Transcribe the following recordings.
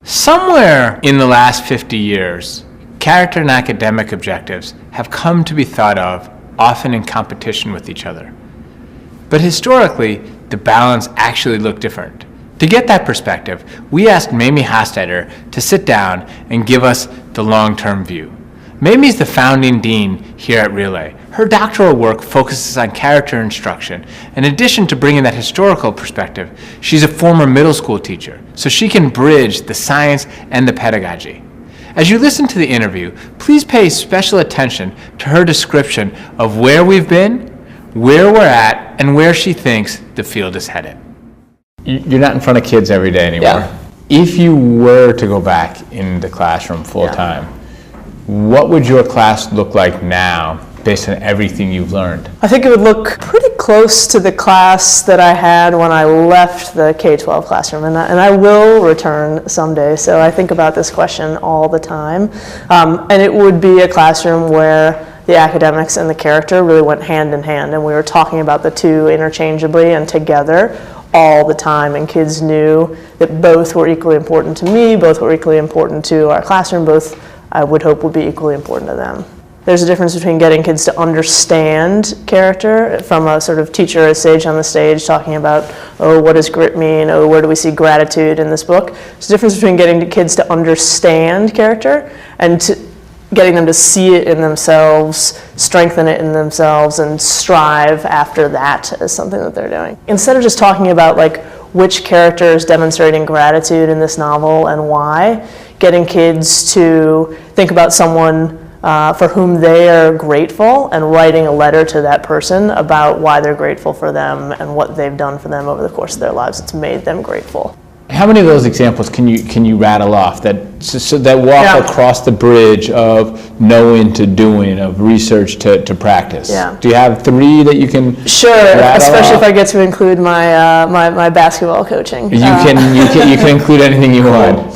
Somewhere in the last 50 years, character and academic objectives have come to be thought of often in competition with each other. But historically, the balance actually looked different. To get that perspective, we asked Meimi Hostetър to sit down and give us the long-term view. Meimi is the founding dean here at Relay. Her doctoral work focuses on character instruction. In addition to bringing that historical perspective, she's a former middle school teacher, so she can bridge the science and the pedagogy. As you listen to the interview, please pay special attention to her description of where we've been, where we're at, and where she thinks the field is headed. You're not in front of kids every day anymore. Yeah. If you were to go back in the classroom full time, what would your class look like now based on everything you've learned? I think it would look pretty close to the class that I had when I left the K-12 classroom, and I will return someday, so I think about this question all the time. And it would be a classroom where the academics and the character really went hand in hand, and we were talking about the two interchangeably and together all the time, and kids knew that both were equally important to me, both were equally important to our classroom, both I would hope would be equally important to them. There's a difference between getting kids to understand character from a sort of teacher as sage on the stage talking about, oh, what does grit mean? Oh, where do we see gratitude in this book? There's a difference between getting the kids to understand character and getting them to see it in themselves, strengthen it in themselves, and strive after that as something that they're doing. Instead of just talking about like which character is demonstrating gratitude in this novel and why, getting kids to think about someone for whom they are grateful and writing a letter to that person about why they're grateful for them and what they've done for them over the course of their lives that's made them grateful. How many of those examples can you rattle off that walk across the bridge of knowing to doing, of research to practice? Yeah. Do you have three that you can especially off? If I get to include my my basketball coaching. You can include anything you want.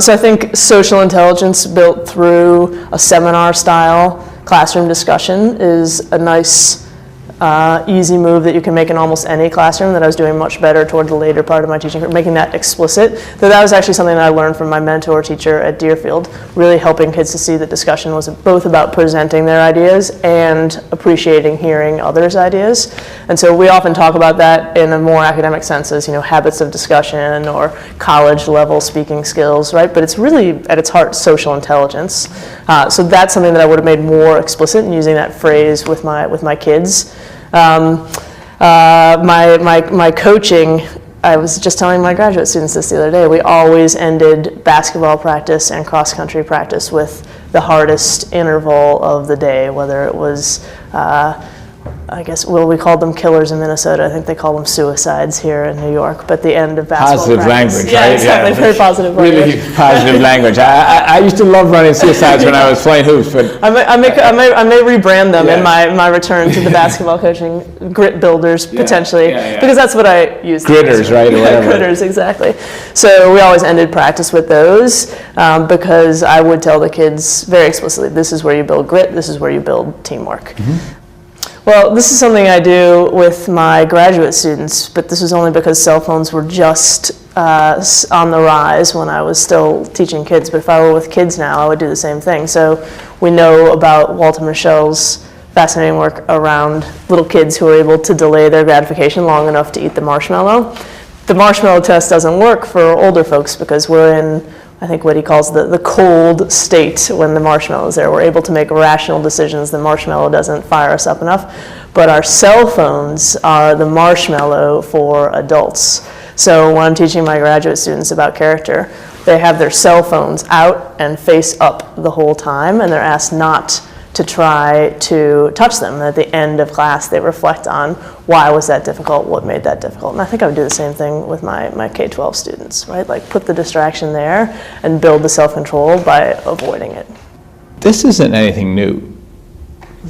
So I think social intelligence built through a seminar-style classroom discussion is a nice, easy move that you can make in almost any classroom that I was doing much better toward the later part of my teaching, making that explicit. So that was actually something that I learned from my mentor teacher at Deerfield, really helping kids to see that discussion was both about presenting their ideas and appreciating hearing others' ideas. And so we often talk about that in a more academic sense as, habits of discussion or college level speaking skills, right? But it's really at its heart social intelligence. So that's something that I would have made more explicit in using that phrase with my kids. My coaching, I was just telling my graduate students this the other day, we always ended basketball practice and cross-country practice with the hardest interval of the day, whether it was, we called them killers in Minnesota. I think they call them suicides here in New York, but the end of basketball positive practice. Language, yeah, right? Exactly, yeah, very positive language. Really positive language. I used to love running suicides when I was playing hoops, but I may rebrand them in my return to the basketball coaching, grit builders potentially, because that's what I use. Gritters, right? Or whatever. Gritters, exactly. So we always ended practice with those because I would tell the kids very explicitly, this is where you build grit, this is where you build teamwork. Mm-hmm. Well, this is something I do with my graduate students, but this was only because cell phones were just on the rise when I was still teaching kids. But if I were with kids now, I would do the same thing. So we know about Walter Michel's fascinating work around little kids who are able to delay their gratification long enough to eat the marshmallow. The marshmallow test doesn't work for older folks because we're in, I think, what he calls the cold state when the marshmallow is there. We're able to make rational decisions. The marshmallow doesn't fire us up enough. But our cell phones are the marshmallow for adults. So when I'm teaching my graduate students about character, they have their cell phones out and face up the whole time, and they're asked not to try to touch them. At the end of class, they reflect on why was that difficult, what made that difficult. And I think I would do the same thing with my K-12 students, right? Like put the distraction there and build the self-control by avoiding it. This isn't anything new.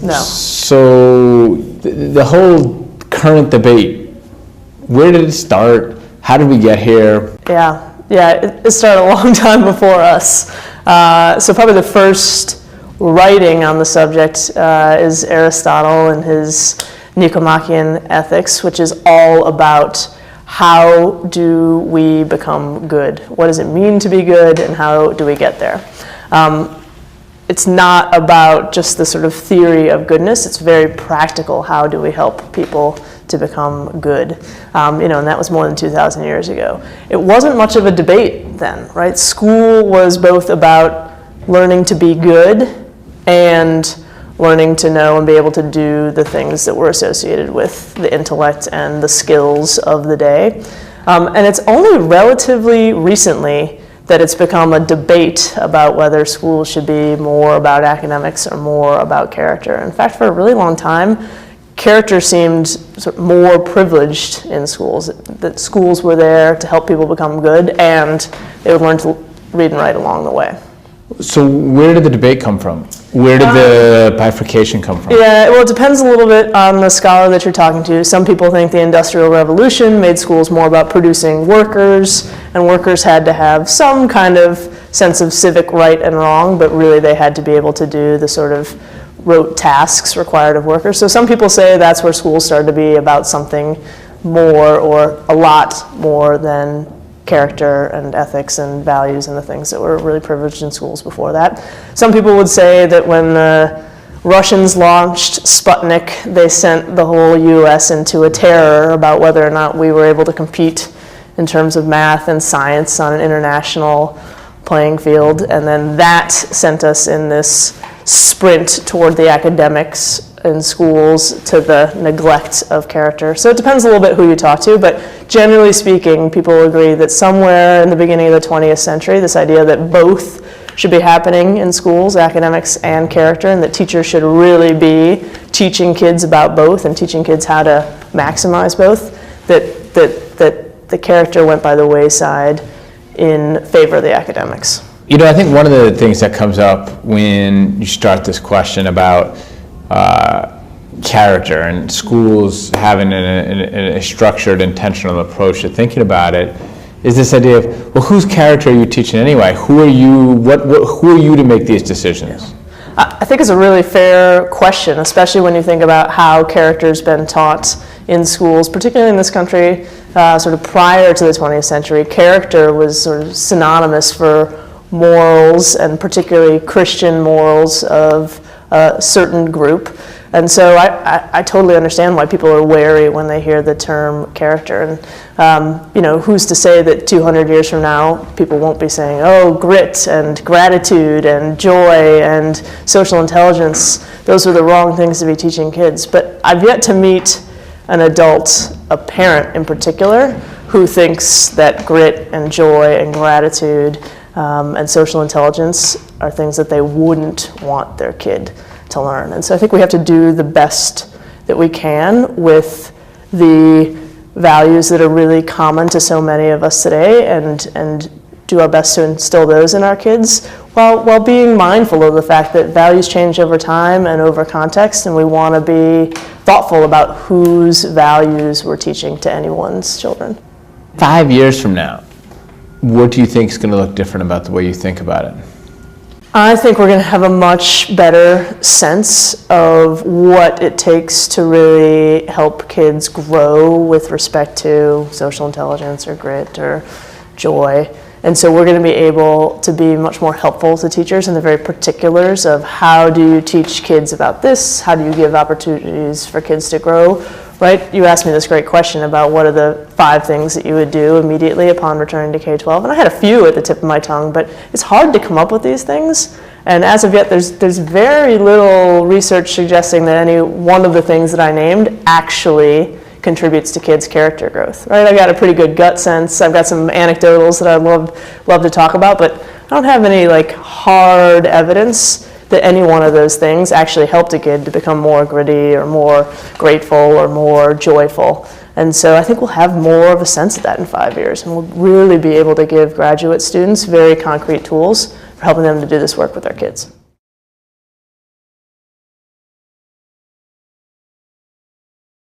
No. So the whole current debate, where did it start? How did we get here? Yeah, it started a long time before us. So probably the first writing on the subject is Aristotle and his Nicomachean Ethics, which is all about how do we become good? What does it mean to be good, and how do we get there? It's not about just the sort of theory of goodness. It's very practical. How do we help people to become good? And that was more than 2,000 years ago. It wasn't much of a debate then, right? School was both about learning to be good and learning to know and be able to do the things that were associated with the intellect and the skills of the day. And it's only relatively recently that it's become a debate about whether schools should be more about academics or more about character. In fact, for a really long time, character seemed sort of more privileged in schools, that schools were there to help people become good, and they would learn to read and write along the way. So where did the debate come from? Where did the bifurcation come from? Yeah, well, it depends a little bit on the scholar that you're talking to. Some people think the Industrial Revolution made schools more about producing workers, and workers had to have some kind of sense of civic right and wrong, but really they had to be able to do the sort of rote tasks required of workers. So some people say that's where schools started to be about something more, or a lot more, than character and ethics and values and the things that were really privileged in schools before that. Some people would say that when the Russians launched Sputnik, they sent the whole US into a terror about whether or not we were able to compete in terms of math and science on an international playing field, and then that sent us in this sprint toward the academics in schools to the neglect of character. So it depends a little bit who you talk to, but generally speaking, people agree that somewhere in the beginning of the 20th century, this idea that both should be happening in schools, academics and character, and that teachers should really be teaching kids about both and teaching kids how to maximize both, that the character went by the wayside in favor of the academics. I think one of the things that comes up when you start this question about character and schools having a structured, intentional approach to thinking about it is this idea of, well, whose character are you teaching anyway? Who are you? Who are you to make these decisions? I think it's a really fair question, especially when you think about how character's been taught in schools, particularly in this country, sort of prior to the 20th century. Character was sort of synonymous for morals, and particularly Christian morals of a certain group. And so I totally understand why people are wary when they hear the term character. And who's to say that 200 years from now people won't be saying, oh, grit and gratitude and joy and social intelligence, those are the wrong things to be teaching kids. But I've yet to meet an adult, a parent in particular, who thinks that grit and joy and gratitude and social intelligence are things that they wouldn't want their kid to learn. And so I think we have to do the best that we can with the values that are really common to so many of us today, and do our best to instill those in our kids, while being mindful of the fact that values change over time and over context, and we want to be thoughtful about whose values we're teaching to anyone's children. 5 years from now, what do you think is going to look different about the way you think about it? I think we're going to have a much better sense of what it takes to really help kids grow with respect to social intelligence or grit or joy. And so we're going to be able to be much more helpful to teachers in the very particulars of how do you teach kids about this, how do you give opportunities for kids to grow, right? You asked me this great question about what are the 5 things that you would do immediately upon returning to K-12, and I had a few at the tip of my tongue, but it's hard to come up with these things. And as of yet, there's very little research suggesting that any one of the things that I named actually contributes to kids' character growth, right? I got a pretty good gut sense. I've got some anecdotals that I'd love to talk about, but I don't have any hard evidence that any one of those things actually helped a kid to become more gritty or more grateful or more joyful. And so I think we'll have more of a sense of that in 5 years, and we'll really be able to give graduate students very concrete tools for helping them to do this work with their kids.